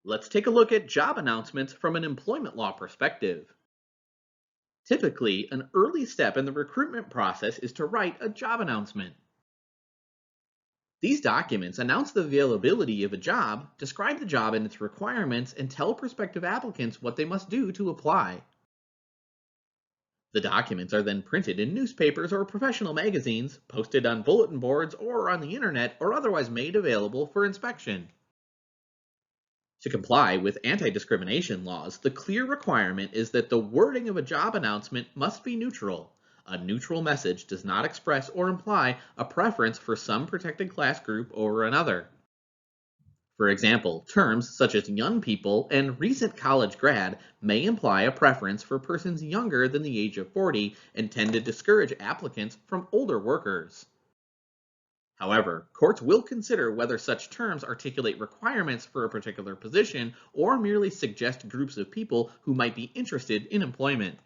Let's take a look at job announcements from an employment law perspective. Typically, an early step in the recruitment process is to write a job announcement. These documents announce the availability of a job, describe the job and its requirements, and tell prospective applicants what they must do to apply. The documents are then printed in newspapers or professional magazines, posted on bulletin boards or on the internet, or otherwise made available for inspection. To comply with anti-discrimination laws, the clear requirement is that the wording of a job announcement must be neutral. A neutral message does not express or imply a preference for some protected class group over another. For example, terms such as young people and recent college grad may imply a preference for persons younger than the age of 40 and tend to discourage applicants from older workers. However, courts will consider whether such terms articulate requirements for a particular position or merely suggest groups of people who might be interested in employment.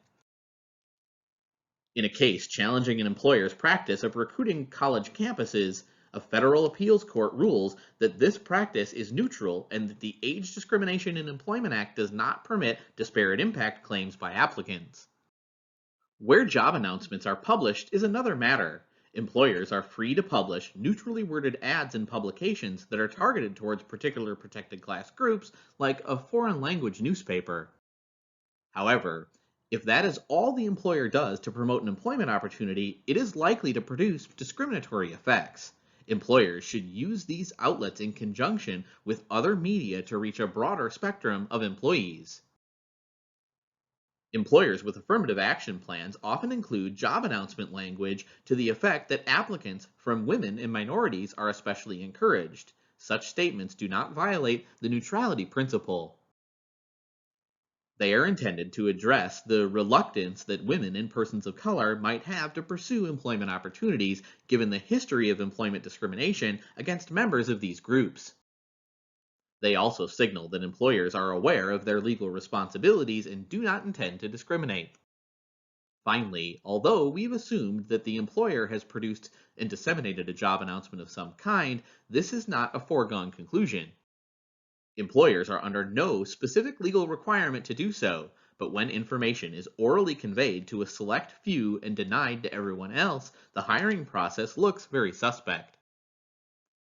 In a case challenging an employer's practice of recruiting college campuses, a federal appeals court rules that this practice is neutral and that the Age Discrimination in Employment Act does not permit disparate impact claims by applicants. Where job announcements are published is another matter. Employers are free to publish neutrally worded ads in publications that are targeted towards particular protected class groups, like a foreign language newspaper. However, if that is all the employer does to promote an employment opportunity, it is likely to produce discriminatory effects. Employers should use these outlets in conjunction with other media to reach a broader spectrum of employees. Employers with affirmative action plans often include job announcement language to the effect that applicants from women and minorities are especially encouraged. Such statements do not violate the neutrality principle. They are intended to address the reluctance that women and persons of color might have to pursue employment opportunities given the history of employment discrimination against members of these groups. They also signal that employers are aware of their legal responsibilities and do not intend to discriminate. Finally, although we've assumed that the employer has produced and disseminated a job announcement of some kind, this is not a foregone conclusion. Employers are under no specific legal requirement to do so, but when information is orally conveyed to a select few and denied to everyone else, the hiring process looks very suspect.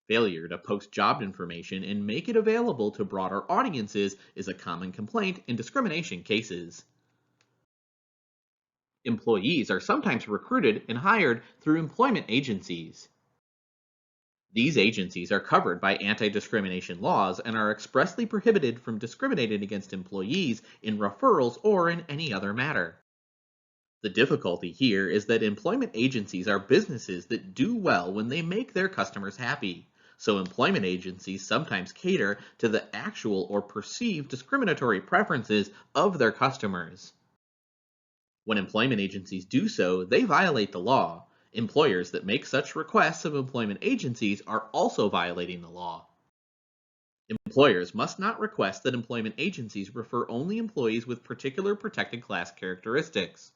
Failure to post job information and make it available to broader audiences is a common complaint in discrimination cases. Employees are sometimes recruited and hired through employment agencies. These agencies are covered by anti-discrimination laws and are expressly prohibited from discriminating against employees in referrals or in any other matter. The difficulty here is that employment agencies are businesses that do well when they make their customers happy. So employment agencies sometimes cater to the actual or perceived discriminatory preferences of their customers. When employment agencies do so, they violate the law. Employers that make such requests of employment agencies are also violating the law. Employers must not request that employment agencies refer only employees with particular protected class characteristics.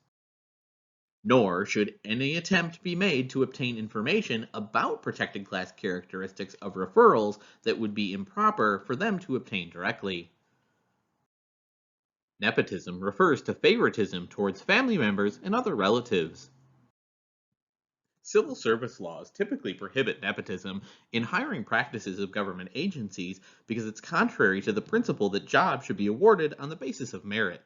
Nor should any attempt be made to obtain information about protected class characteristics of referrals that would be improper for them to obtain directly. Nepotism refers to favoritism towards family members and other relatives. Civil service laws typically prohibit nepotism in hiring practices of government agencies because it's contrary to the principle that jobs should be awarded on the basis of merit.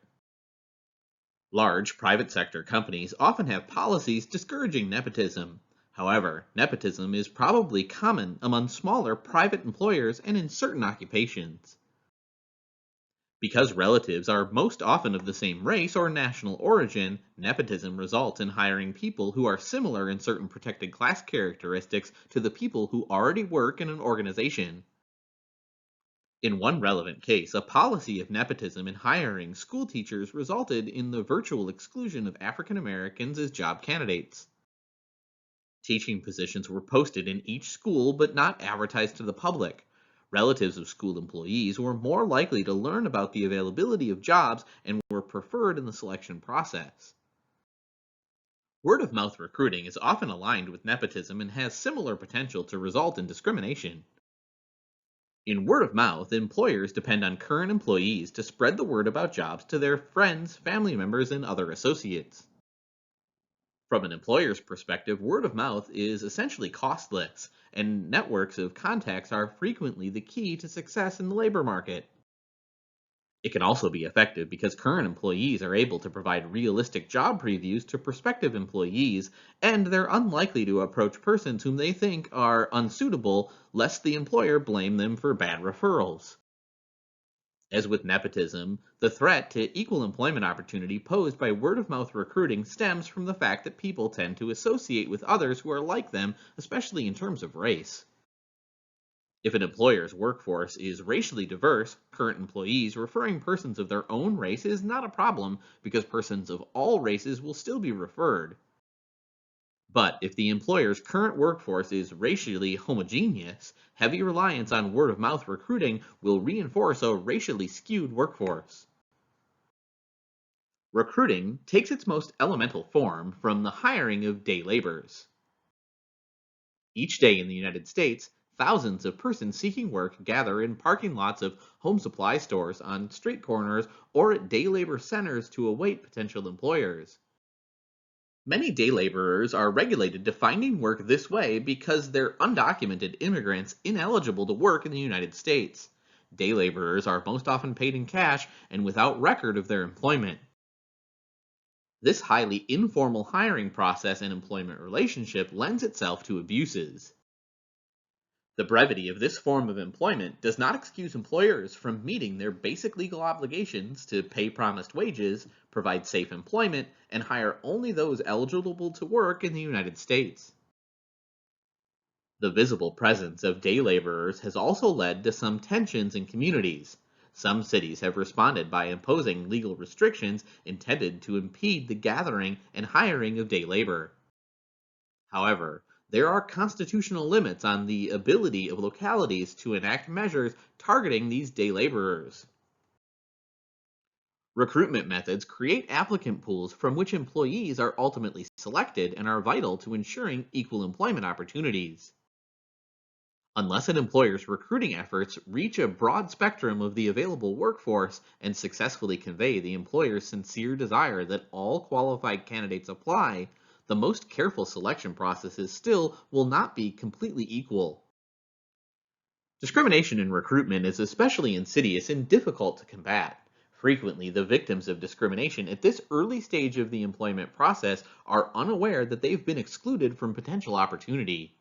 Large private sector companies often have policies discouraging nepotism. However, nepotism is probably common among smaller private employers and in certain occupations. Because relatives are most often of the same race or national origin, nepotism results in hiring people who are similar in certain protected class characteristics to the people who already work in an organization. In one relevant case, a policy of nepotism in hiring schoolteachers resulted in the virtual exclusion of African Americans as job candidates. Teaching positions were posted in each school but not advertised to the public. Relatives of school employees were more likely to learn about the availability of jobs and were preferred in the selection process. Word-of-mouth recruiting is often aligned with nepotism and has similar potential to result in discrimination. In word of mouth, employers depend on current employees to spread the word about jobs to their friends, family members, and other associates. From an employer's perspective, word of mouth is essentially costless, and networks of contacts are frequently the key to success in the labor market. It can also be effective because current employees are able to provide realistic job previews to prospective employees, and they're unlikely to approach persons whom they think are unsuitable, lest the employer blame them for bad referrals. As with nepotism, the threat to equal employment opportunity posed by word of mouth recruiting stems from the fact that people tend to associate with others who are like them, especially in terms of race. If an employer's workforce is racially diverse, current employees referring persons of their own race is not a problem because persons of all races will still be referred. But if the employer's current workforce is racially homogeneous, heavy reliance on word of mouth recruiting will reinforce a racially skewed workforce. Recruiting takes its most elemental form from the hiring of day laborers. Each day in the United States, thousands of persons seeking work gather in parking lots of home supply stores, on street corners, or at day labor centers to await potential employers. Many day laborers are regulated to finding work this way because they're undocumented immigrants ineligible to work in the United States. Day laborers are most often paid in cash and without record of their employment. This highly informal hiring process and employment relationship lends itself to abuses. The brevity of this form of employment does not excuse employers from meeting their basic legal obligations to pay promised wages, provide safe employment, and hire only those eligible to work in the United States. The visible presence of day laborers has also led to some tensions in communities. Some cities have responded by imposing legal restrictions intended to impede the gathering and hiring of day labor. However, there are constitutional limits on the ability of localities to enact measures targeting these day laborers. Recruitment methods create applicant pools from which employees are ultimately selected and are vital to ensuring equal employment opportunities. Unless an employer's recruiting efforts reach a broad spectrum of the available workforce and successfully convey the employer's sincere desire that all qualified candidates apply, the most careful selection processes still will not be completely equal. Discrimination in recruitment is especially insidious and difficult to combat. Frequently, the victims of discrimination at this early stage of the employment process are unaware that they've been excluded from potential opportunity.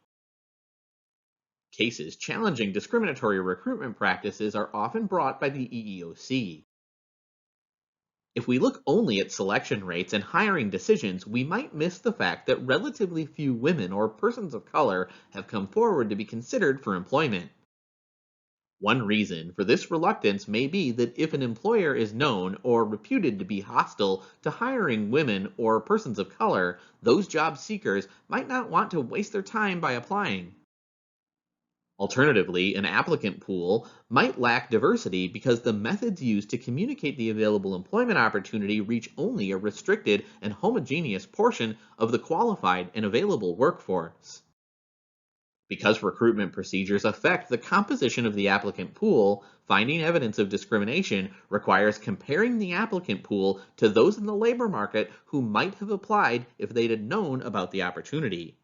Cases challenging discriminatory recruitment practices are often brought by the EEOC. If we look only at selection rates and hiring decisions, we might miss the fact that relatively few women or persons of color have come forward to be considered for employment. One reason for this reluctance may be that if an employer is known or reputed to be hostile to hiring women or persons of color, those job seekers might not want to waste their time by applying. Alternatively, an applicant pool might lack diversity because the methods used to communicate the available employment opportunity reach only a restricted and homogeneous portion of the qualified and available workforce. Because recruitment procedures affect the composition of the applicant pool, finding evidence of discrimination requires comparing the applicant pool to those in the labor market who might have applied if they'd had known about the opportunity.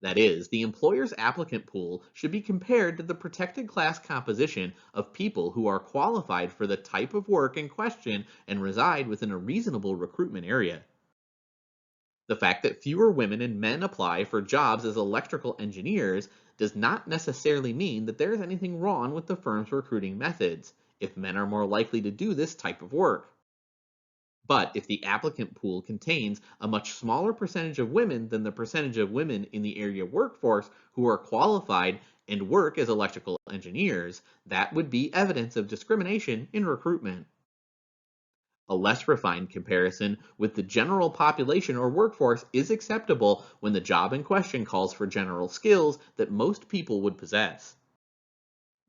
That is, the employer's applicant pool should be compared to the protected class composition of people who are qualified for the type of work in question and reside within a reasonable recruitment area. The fact that fewer women and men apply for jobs as electrical engineers does not necessarily mean that there is anything wrong with the firm's recruiting methods, if men are more likely to do this type of work. But if the applicant pool contains a much smaller percentage of women than the percentage of women in the area workforce who are qualified and work as electrical engineers, that would be evidence of discrimination in recruitment. A less refined comparison with the general population or workforce is acceptable when the job in question calls for general skills that most people would possess.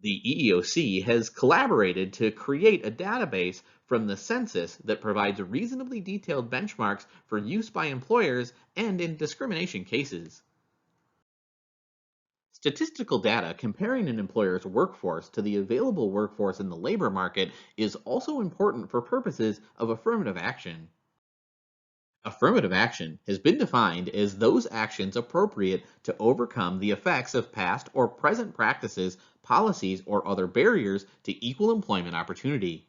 The EEOC has collaborated to create a database from the census that provides reasonably detailed benchmarks for use by employers and in discrimination cases. Statistical data comparing an employer's workforce to the available workforce in the labor market is also important for purposes of affirmative action. Affirmative action has been defined as those actions appropriate to overcome the effects of past or present practices, policies, or other barriers to equal employment opportunity.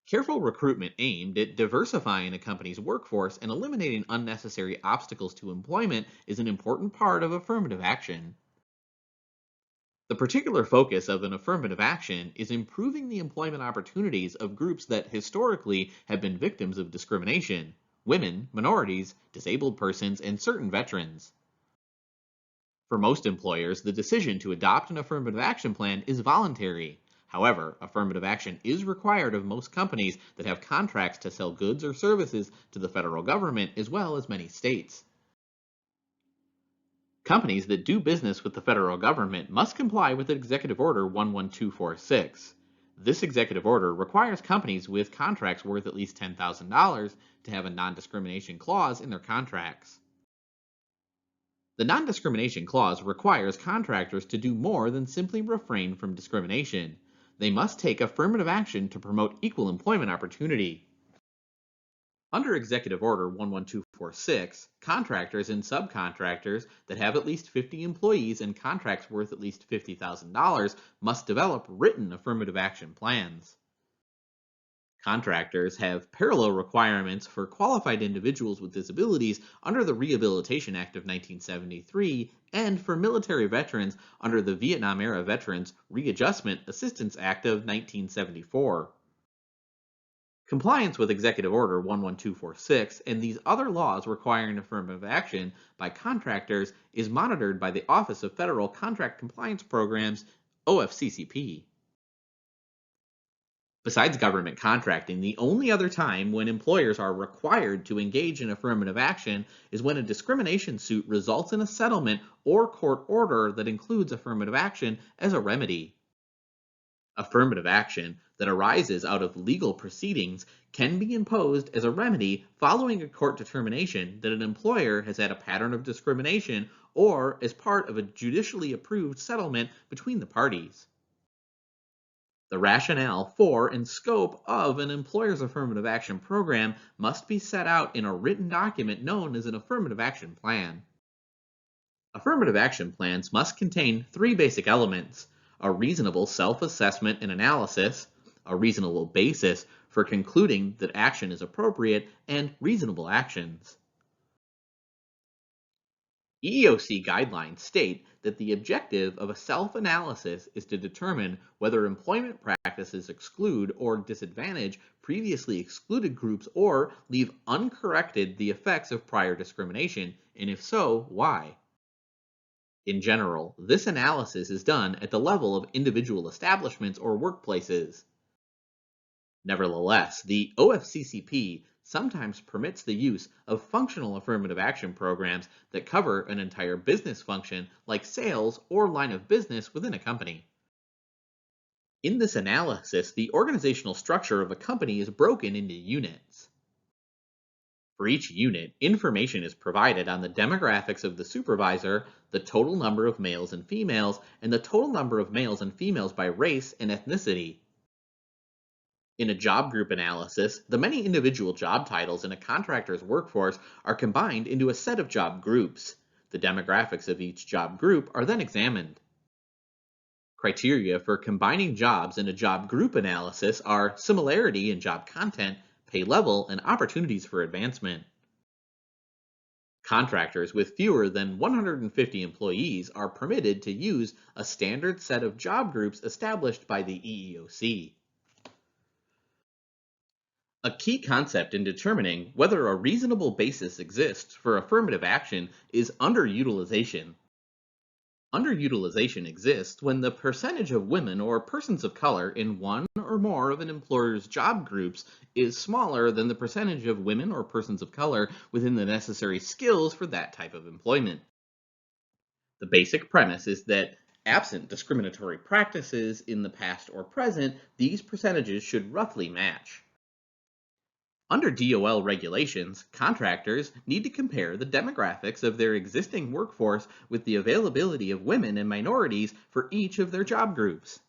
Careful recruitment aimed at diversifying a company's workforce and eliminating unnecessary obstacles to employment is an important part of affirmative action. The particular focus of an affirmative action is improving the employment opportunities of groups that historically have been victims of discrimination: women, minorities, disabled persons, and certain veterans. For most employers, the decision to adopt an affirmative action plan is voluntary. However, affirmative action is required of most companies that have contracts to sell goods or services to the federal government as well as many states. Companies that do business with the federal government must comply with Executive Order 11246. This executive order requires companies with contracts worth at least $10,000 to have a non-discrimination clause in their contracts. The non-discrimination clause requires contractors to do more than simply refrain from discrimination. They must take affirmative action to promote equal employment opportunity. Under Executive Order 11246, contractors and subcontractors that have at least 50 employees and contracts worth at least $50,000 must develop written affirmative action plans. Contractors have parallel requirements for qualified individuals with disabilities under the Rehabilitation Act of 1973 and for military veterans under the Vietnam-era Veterans Readjustment Assistance Act of 1974. Compliance with Executive Order 11246 and these other laws requiring affirmative action by contractors is monitored by the Office of Federal Contract Compliance Programs, OFCCP. Besides government contracting, the only other time when employers are required to engage in affirmative action is when a discrimination suit results in a settlement or court order that includes affirmative action as a remedy. Affirmative action that arises out of legal proceedings can be imposed as a remedy following a court determination that an employer has had a pattern of discrimination or as part of a judicially approved settlement between the parties. The rationale for and scope of an employer's affirmative action program must be set out in a written document known as an affirmative action plan. Affirmative action plans must contain three basic elements: a reasonable self-assessment and analysis, a reasonable basis for concluding that action is appropriate, and reasonable actions. EEOC guidelines state that the objective of a self-analysis is to determine whether employment practices exclude or disadvantage previously excluded groups or leave uncorrected the effects of prior discrimination, and if so, why. In general, this analysis is done at the level of individual establishments or workplaces. Nevertheless, the OFCCP sometimes permits the use of functional affirmative action programs that cover an entire business function like sales or line of business within a company. In this analysis, the organizational structure of a company is broken into units. For each unit, information is provided on the demographics of the supervisor, the total number of males and females, and the total number of males and females by race and ethnicity. In a job group analysis, the many individual job titles in a contractor's workforce are combined into a set of job groups. The demographics of each job group are then examined. Criteria for combining jobs in a job group analysis are similarity in job content, pay level, and opportunities for advancement. Contractors with fewer than 150 employees are permitted to use a standard set of job groups established by the EEOC. A key concept in determining whether a reasonable basis exists for affirmative action is underutilization. Underutilization exists when the percentage of women or persons of color in one or more of an employer's job groups is smaller than the percentage of women or persons of color within the necessary skills for that type of employment. The basic premise is that absent discriminatory practices in the past or present, these percentages should roughly match. Under DOL regulations, contractors need to compare the demographics of their existing workforce with the availability of women and minorities for each of their job groups.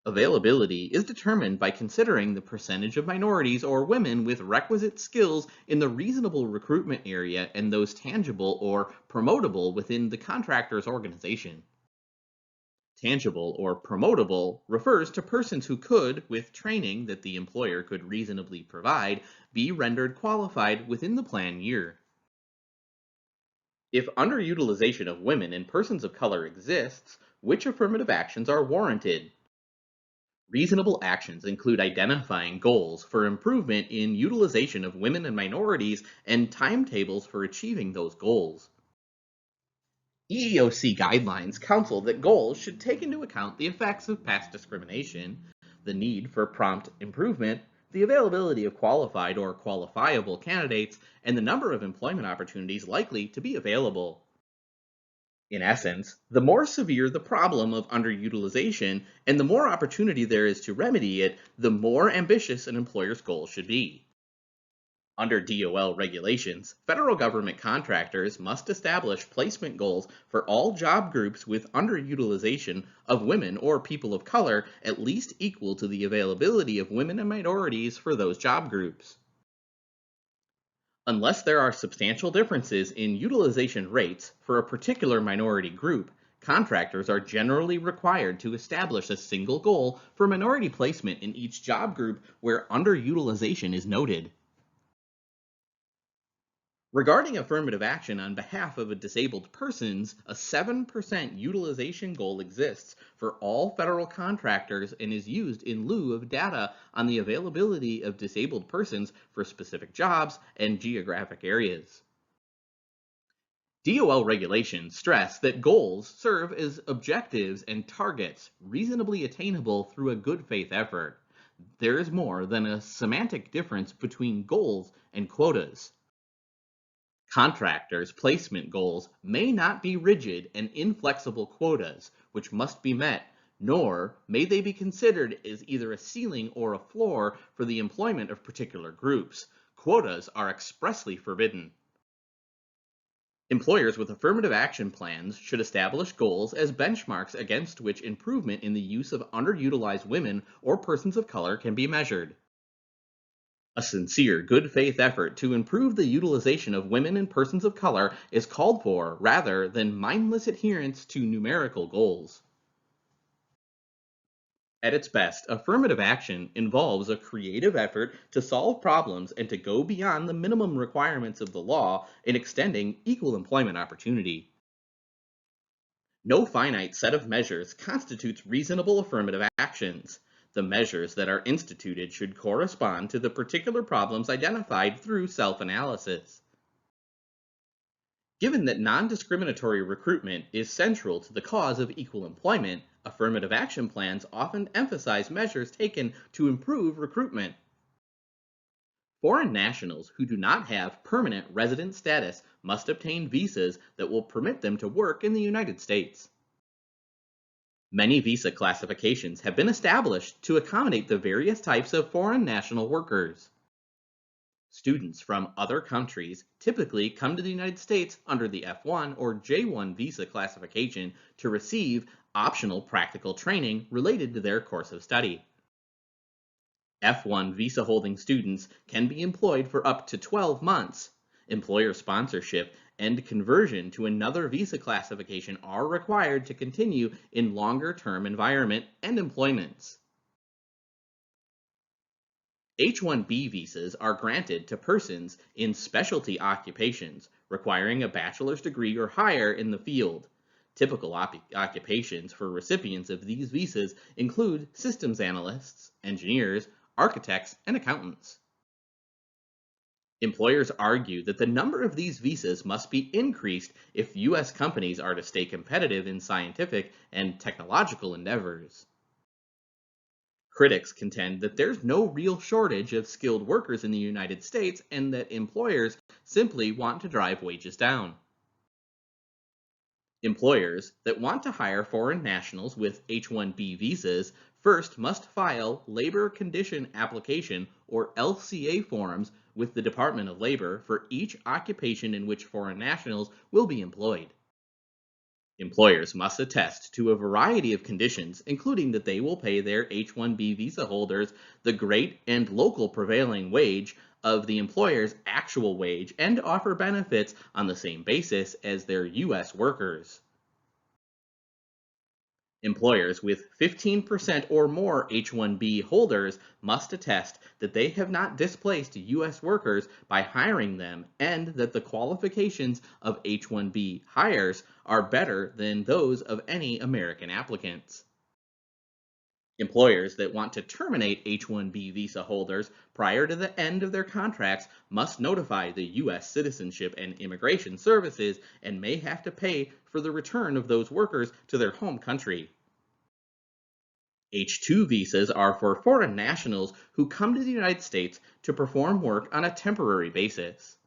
Availability is determined by considering the percentage of minorities or women with requisite skills in the reasonable recruitment area and those tangible or promotable within the contractor's organization. Tangible or promotable refers to persons who could, with training that the employer could reasonably provide, be rendered qualified within the plan year. If underutilization of women and persons of color exists, which affirmative actions are warranted? Reasonable actions include identifying goals for improvement in utilization of women and minorities and timetables for achieving those goals. EEOC guidelines counsel that goals should take into account the effects of past discrimination, the need for prompt improvement, the availability of qualified or qualifiable candidates, and the number of employment opportunities likely to be available. In essence, the more severe the problem of underutilization and the more opportunity there is to remedy it, the more ambitious an employer's goal should be. Under DOL regulations, federal government contractors must establish placement goals for all job groups with underutilization of women or people of color at least equal to the availability of women and minorities for those job groups. Unless there are substantial differences in utilization rates for a particular minority group, contractors are generally required to establish a single goal for minority placement in each job group where underutilization is noted. Regarding affirmative action on behalf of disabled persons, a 7% utilization goal exists for all federal contractors and is used in lieu of data on the availability of disabled persons for specific jobs and geographic areas. DOL regulations stress that goals serve as objectives and targets reasonably attainable through a good faith effort. There is more than a semantic difference between goals and quotas. Contractors' placement goals may not be rigid and inflexible quotas, which must be met, nor may they be considered as either a ceiling or a floor for the employment of particular groups. Quotas are expressly forbidden. Employers with affirmative action plans should establish goals as benchmarks against which improvement in the use of underutilized women or persons of color can be measured. A sincere, good faith effort to improve the utilization of women and persons of color is called for rather than mindless adherence to numerical goals. At its best, affirmative action involves a creative effort to solve problems and to go beyond the minimum requirements of the law in extending equal employment opportunity. No finite set of measures constitutes reasonable affirmative actions. The measures that are instituted should correspond to the particular problems identified through self-analysis. Given that non-discriminatory recruitment is central to the cause of equal employment, affirmative action plans often emphasize measures taken to improve recruitment. Foreign nationals who do not have permanent resident status must obtain visas that will permit them to work in the United States. Many visa classifications have been established to accommodate the various types of foreign national workers. Students from other countries typically come to the United States under the F1 or J1 visa classification to receive optional practical training related to their course of study. F1 visa-holding students can be employed for up to 12 months. Employer sponsorship and conversion to another visa classification are required to continue in longer-term environment and employments. H-1B visas are granted to persons in specialty occupations requiring a bachelor's degree or higher in the field. Typical occupations for recipients of these visas include systems analysts, engineers, architects, and accountants. Employers argue that the number of these visas must be increased if U.S. companies are to stay competitive in scientific and technological endeavors. Critics contend that there's no real shortage of skilled workers in the United States and that employers simply want to drive wages down. Employers that want to hire foreign nationals with H-1B visas first must file Labor Condition Application or LCA forms with the Department of Labor for each occupation in which foreign nationals will be employed. Employers must attest to a variety of conditions, including that they will pay their H-1B visa holders the great and local prevailing wage of the employer's actual wage and offer benefits on the same basis as their U.S. workers. Employers with 15% or more H-1B holders must attest that they have not displaced U.S. workers by hiring them and that the qualifications of H-1B hires are better than those of any American applicants. Employers that want to terminate H-1B visa holders prior to the end of their contracts must notify the U.S. Citizenship and Immigration Services and may have to pay for the return of those workers to their home country. H-2 visas are for foreign nationals who come to the United States to perform work on a temporary basis.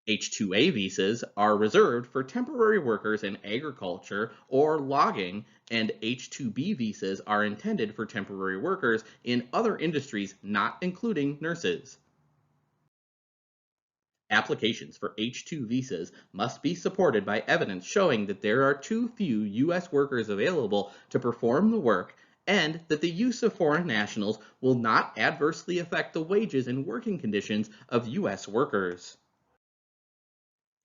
H-2A visas are reserved for temporary workers in agriculture or logging, and H-2B visas are intended for temporary workers in other industries not including nurses. Applications for H-2 visas must be supported by evidence showing that there are too few U.S. workers available to perform the work and that the use of foreign nationals will not adversely affect the wages and working conditions of U.S. workers.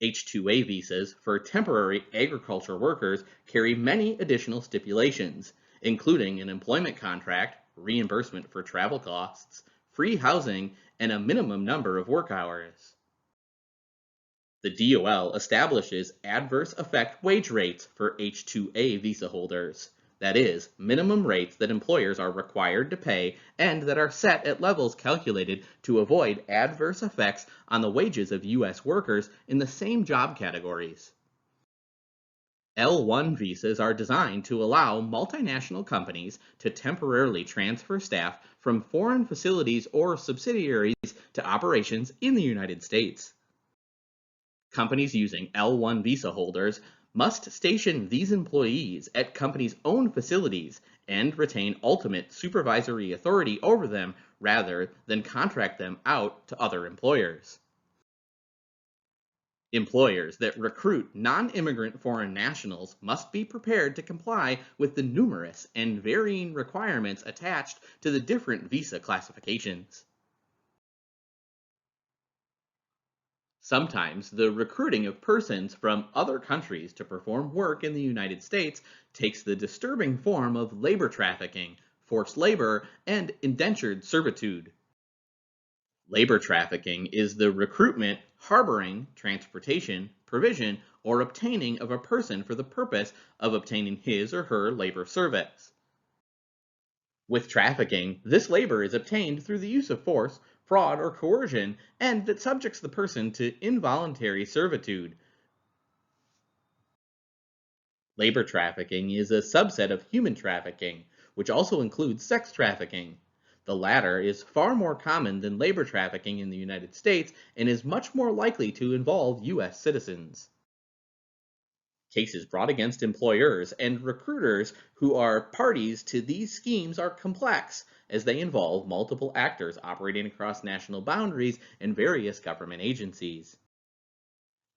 H-2A visas for temporary agriculture workers carry many additional stipulations, including an employment contract, reimbursement for travel costs, free housing, and a minimum number of work hours. The DOL establishes adverse effect wage rates for H-2A visa holders. That is, minimum rates that employers are required to pay and that are set at levels calculated to avoid adverse effects on the wages of U.S. workers in the same job categories. L-1 visas are designed to allow multinational companies to temporarily transfer staff from foreign facilities or subsidiaries to operations in the United States. Companies using L-1 visa holders must station these employees at companies' own facilities and retain ultimate supervisory authority over them rather than contract them out to other employers. Employers that recruit non-immigrant foreign nationals must be prepared to comply with the numerous and varying requirements attached to the different visa classifications. Sometimes the recruiting of persons from other countries to perform work in the United States takes the disturbing form of labor trafficking, forced labor, and indentured servitude. Labor trafficking is the recruitment, harboring, transportation, provision, or obtaining of a person for the purpose of obtaining his or her labor service. With trafficking, this labor is obtained through the use of force, fraud, or coercion, and that subjects the person to involuntary servitude. Labor trafficking is a subset of human trafficking, which also includes sex trafficking. The latter is far more common than labor trafficking in the United States and is much more likely to involve U.S. citizens. Cases brought against employers and recruiters who are parties to these schemes are complex, as they involve multiple actors operating across national boundaries and various government agencies.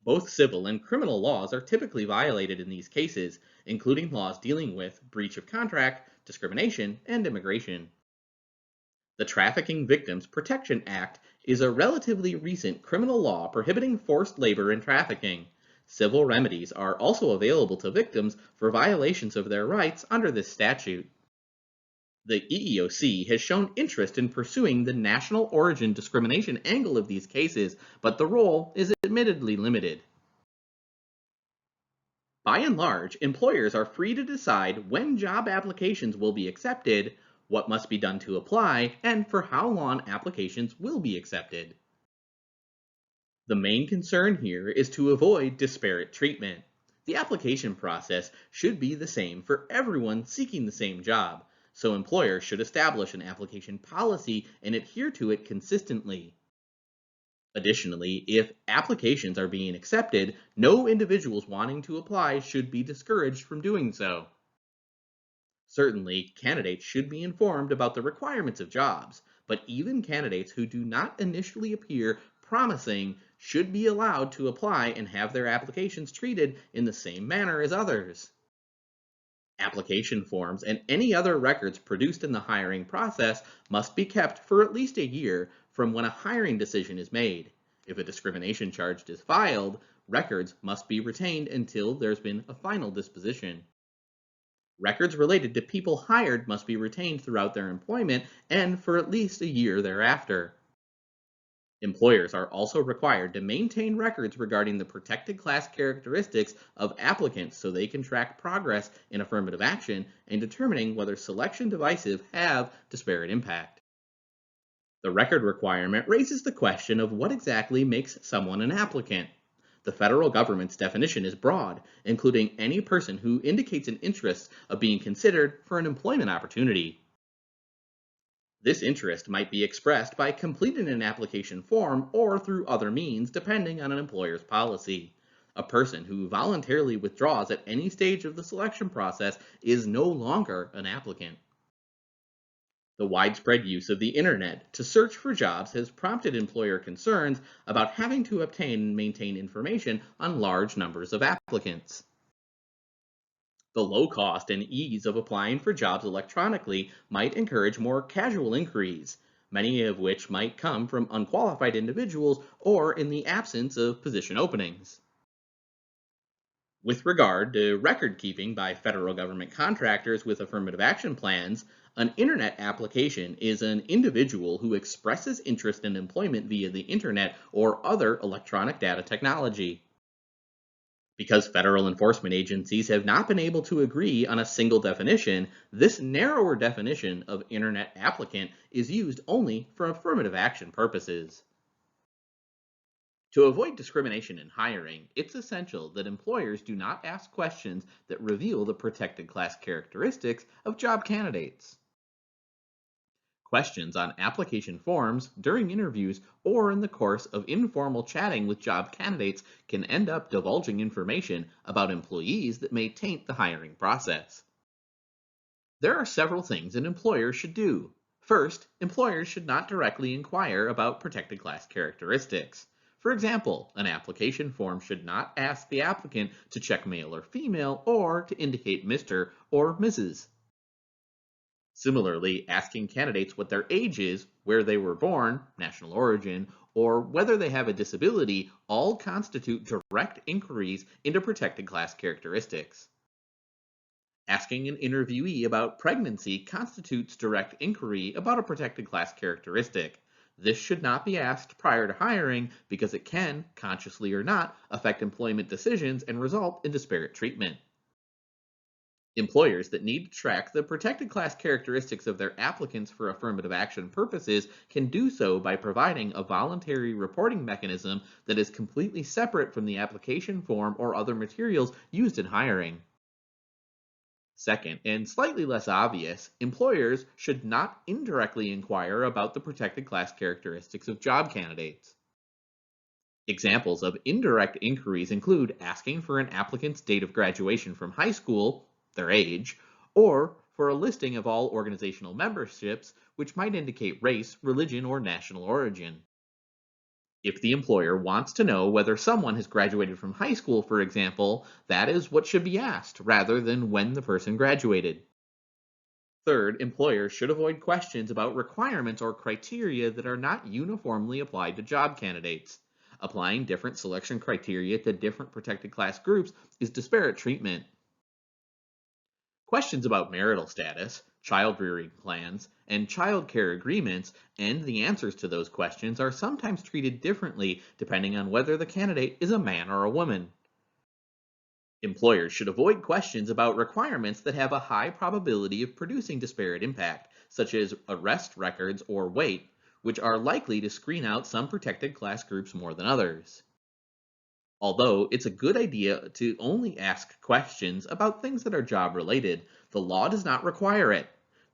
Both civil and criminal laws are typically violated in these cases, including laws dealing with breach of contract, discrimination, and immigration. The Trafficking Victims Protection Act is a relatively recent criminal law prohibiting forced labor and trafficking. Civil remedies are also available to victims for violations of their rights under this statute. The EEOC has shown interest in pursuing the national origin discrimination angle of these cases, but the role is admittedly limited. By and large, employers are free to decide when job applications will be accepted, what must be done to apply, and for how long applications will be accepted. The main concern here is to avoid disparate treatment. The application process should be the same for everyone seeking the same job, so employers should establish an application policy and adhere to it consistently. Additionally, if applications are being accepted, no individuals wanting to apply should be discouraged from doing so. Certainly, candidates should be informed about the requirements of jobs, but even candidates who do not initially appear promising should be allowed to apply and have their applications treated in the same manner as others. Application forms and any other records produced in the hiring process must be kept for at least a year from when a hiring decision is made. If a discrimination charge is filed, records must be retained until there's been a final disposition. Records related to people hired must be retained throughout their employment and for at least a year thereafter. Employers are also required to maintain records regarding the protected class characteristics of applicants so they can track progress in affirmative action and determining whether selection devices have disparate impact. The record requirement raises the question of what exactly makes someone an applicant. The federal government's definition is broad, including any person who indicates an interest of being considered for an employment opportunity. This interest might be expressed by completing an application form or through other means, depending on an employer's policy. A person who voluntarily withdraws at any stage of the selection process is no longer an applicant. The widespread use of the internet to search for jobs has prompted employer concerns about having to obtain and maintain information on large numbers of applicants. The low cost and ease of applying for jobs electronically might encourage more casual inquiries, many of which might come from unqualified individuals or in the absence of position openings. With regard to record keeping by federal government contractors with affirmative action plans, an internet application is an individual who expresses interest in employment via the internet or other electronic data technology. Because federal enforcement agencies have not been able to agree on a single definition, this narrower definition of internet applicant is used only for affirmative action purposes. To avoid discrimination in hiring, it's essential that employers do not ask questions that reveal the protected class characteristics of job candidates. Questions on application forms, during interviews, or in the course of informal chatting with job candidates can end up divulging information about employees that may taint the hiring process. There are several things an employer should do. First, employers should not directly inquire about protected class characteristics. For example, an application form should not ask the applicant to check male or female or to indicate Mr. or Mrs. Similarly, asking candidates what their age is, where they were born, national origin, or whether they have a disability all constitute direct inquiries into protected class characteristics. Asking an interviewee about pregnancy constitutes direct inquiry about a protected class characteristic. This should not be asked prior to hiring because it can, consciously or not, affect employment decisions and result in disparate treatment. Employers that need to track the protected class characteristics of their applicants for affirmative action purposes can do so by providing a voluntary reporting mechanism that is completely separate from the application form or other materials used in hiring. Second, and slightly less obvious, employers should not indirectly inquire about the protected class characteristics of job candidates. Examples of indirect inquiries include asking for an applicant's date of graduation from high school, their age, or for a listing of all organizational memberships, which might indicate race, religion, or national origin. If the employer wants to know whether someone has graduated from high school, for example, that is what should be asked, rather than when the person graduated. Third, employers should avoid questions about requirements or criteria that are not uniformly applied to job candidates. Applying different selection criteria to different protected class groups is disparate treatment. Questions about marital status, child rearing plans, and child care agreements, and the answers to those questions are sometimes treated differently depending on whether the candidate is a man or a woman. Employers should avoid questions about requirements that have a high probability of producing disparate impact, such as arrest records or weight, which are likely to screen out some protected class groups more than others. Although it's a good idea to only ask questions about things that are job related, the law does not require it.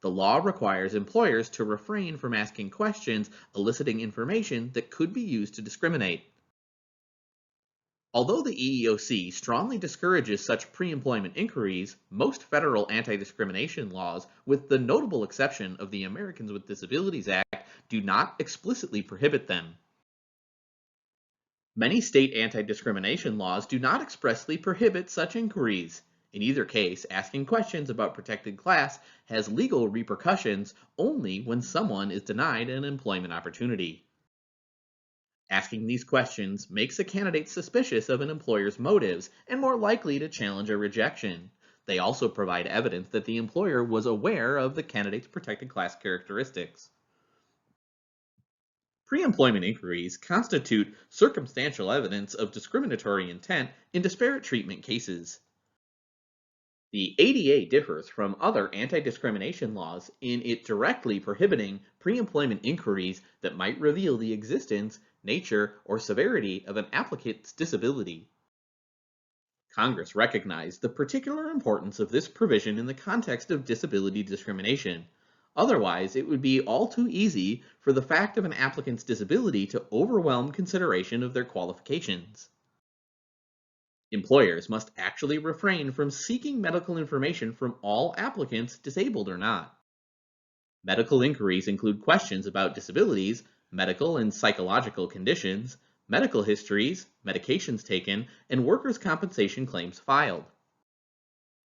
The law requires employers to refrain from asking questions eliciting information that could be used to discriminate. Although the EEOC strongly discourages such pre-employment inquiries, most federal anti-discrimination laws, with the notable exception of the Americans with Disabilities Act, do not explicitly prohibit them. Many state anti-discrimination laws do not expressly prohibit such inquiries. In either case, asking questions about protected class has legal repercussions only when someone is denied an employment opportunity. Asking these questions makes a candidate suspicious of an employer's motives and more likely to challenge a rejection. They also provide evidence that the employer was aware of the candidate's protected class characteristics. Pre-employment inquiries constitute circumstantial evidence of discriminatory intent in disparate treatment cases. The ADA differs from other anti-discrimination laws in it directly prohibiting pre-employment inquiries that might reveal the existence, nature, or severity of an applicant's disability. Congress recognized the particular importance of this provision in the context of disability discrimination. Otherwise, it would be all too easy for the fact of an applicant's disability to overwhelm consideration of their qualifications. Employers must actually refrain from seeking medical information from all applicants, disabled or not. Medical inquiries include questions about disabilities, medical and psychological conditions, medical histories, medications taken, and workers' compensation claims filed.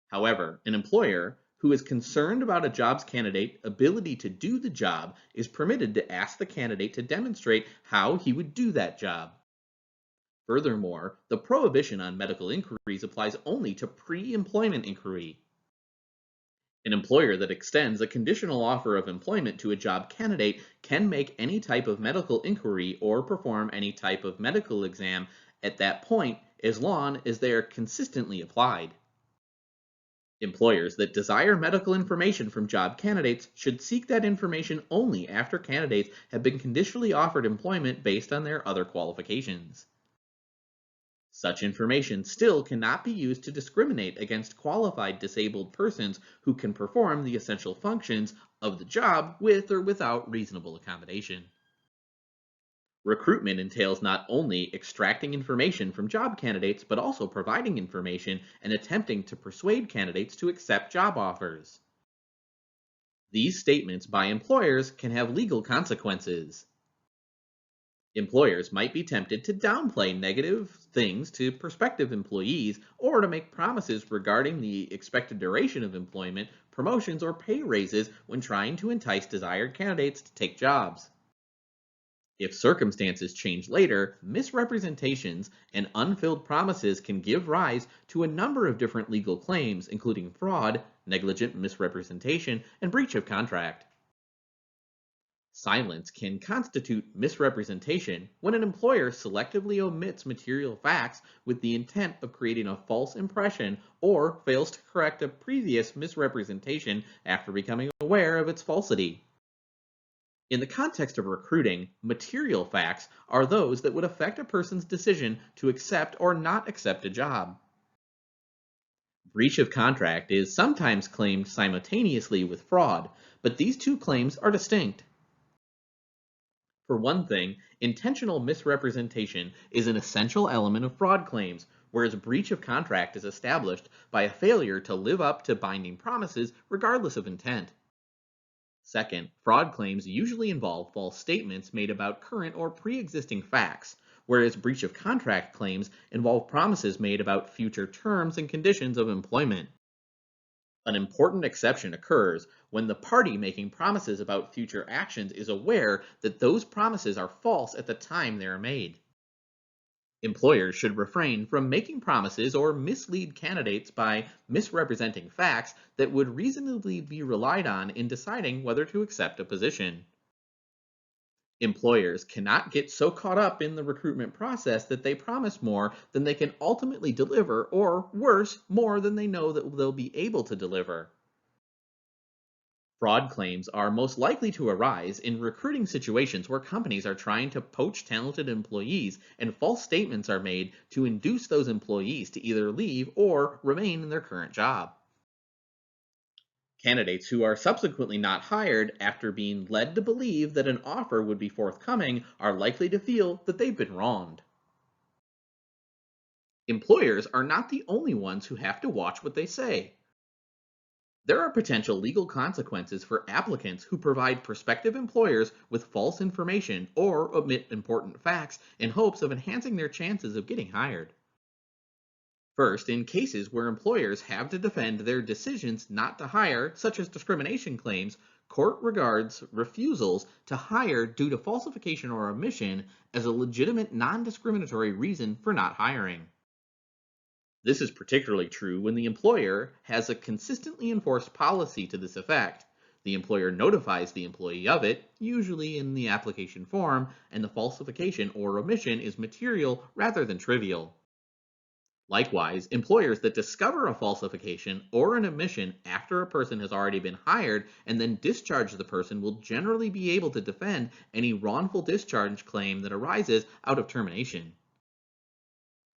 However, an employer who is concerned about a job's candidate ability to do the job is permitted to ask the candidate to demonstrate how he would do that job. Furthermore, the prohibition on medical inquiries applies only to pre-employment inquiry. An employer that extends a conditional offer of employment to a job candidate can make any type of medical inquiry or perform any type of medical exam at that point as long as they are consistently applied. Employers that desire medical information from job candidates should seek that information only after candidates have been conditionally offered employment based on their other qualifications. Such information still cannot be used to discriminate against qualified disabled persons who can perform the essential functions of the job with or without reasonable accommodation. Recruitment entails not only extracting information from job candidates, but also providing information and attempting to persuade candidates to accept job offers. These statements by employers can have legal consequences. Employers might be tempted to downplay negative things to prospective employees or to make promises regarding the expected duration of employment, promotions, or pay raises when trying to entice desired candidates to take jobs. If circumstances change later, misrepresentations and unfilled promises can give rise to a number of different legal claims, including fraud, negligent misrepresentation, and breach of contract. Silence can constitute misrepresentation when an employer selectively omits material facts with the intent of creating a false impression or fails to correct a previous misrepresentation after becoming aware of its falsity. In the context of recruiting, material facts are those that would affect a person's decision to accept or not accept a job. Breach of contract is sometimes claimed simultaneously with fraud, but these two claims are distinct. For one thing, intentional misrepresentation is an essential element of fraud claims, whereas breach of contract is established by a failure to live up to binding promises regardless of intent. Second, fraud claims usually involve false statements made about current or pre-existing facts, whereas breach of contract claims involve promises made about future terms and conditions of employment. An important exception occurs when the party making promises about future actions is aware that those promises are false at the time they are made. Employers should refrain from making promises or mislead candidates by misrepresenting facts that would reasonably be relied on in deciding whether to accept a position. Employers cannot get so caught up in the recruitment process that they promise more than they can ultimately deliver, or worse, more than they know that they'll be able to deliver. Fraud claims are most likely to arise in recruiting situations where companies are trying to poach talented employees and false statements are made to induce those employees to either leave or remain in their current job. Candidates who are subsequently not hired after being led to believe that an offer would be forthcoming are likely to feel that they've been wronged. Employers are not the only ones who have to watch what they say. There are potential legal consequences for applicants who provide prospective employers with false information or omit important facts in hopes of enhancing their chances of getting hired. First, in cases where employers have to defend their decisions not to hire, such as discrimination claims, court regards refusals to hire due to falsification or omission as a legitimate non-discriminatory reason for not hiring. This is particularly true when the employer has a consistently enforced policy to this effect. The employer notifies the employee of it, usually in the application form, and the falsification or omission is material rather than trivial. Likewise, employers that discover a falsification or an omission after a person has already been hired and then discharge the person will generally be able to defend any wrongful discharge claim that arises out of termination.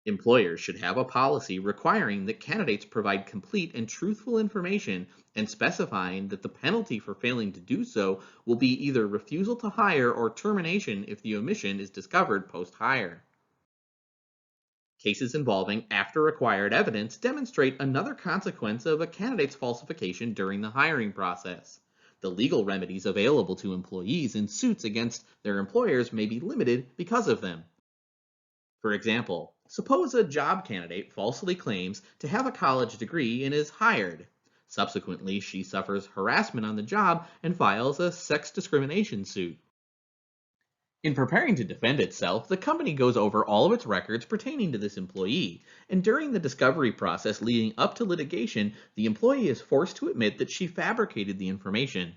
Employers should have a policy requiring that candidates provide complete and truthful information and specifying that the penalty for failing to do so will be either refusal to hire or termination if the omission is discovered post-hire. Cases involving after-acquired evidence demonstrate another consequence of a candidate's falsification during the hiring process. The legal remedies available to employees in suits against their employers may be limited because of them. For example, suppose a job candidate falsely claims to have a college degree and is hired. Subsequently, she suffers harassment on the job and files a sex discrimination suit. In preparing to defend itself, the company goes over all of its records pertaining to this employee, and during the discovery process leading up to litigation, the employee is forced to admit that she fabricated the information.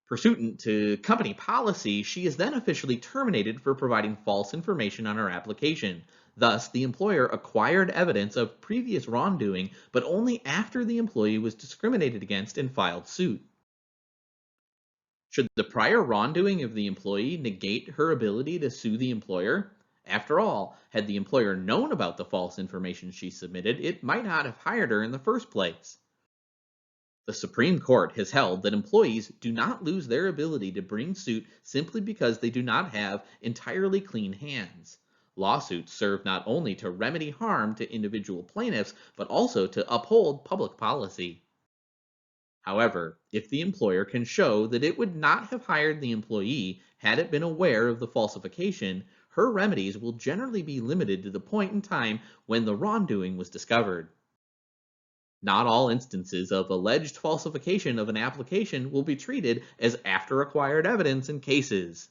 Pursuant to company policy, she is then officially terminated for providing false information on her application. Thus, the employer acquired evidence of previous wrongdoing, but only after the employee was discriminated against and filed suit. Should the prior wrongdoing of the employee negate her ability to sue the employer? After all, had the employer known about the false information she submitted, it might not have hired her in the first place. The Supreme Court has held that employees do not lose their ability to bring suit simply because they do not have entirely clean hands. Lawsuits serve not only to remedy harm to individual plaintiffs, but also to uphold public policy. However, if the employer can show that it would not have hired the employee had it been aware of the falsification, her remedies will generally be limited to the point in time when the wrongdoing was discovered. Not all instances of alleged falsification of an application will be treated as after-acquired evidence in cases.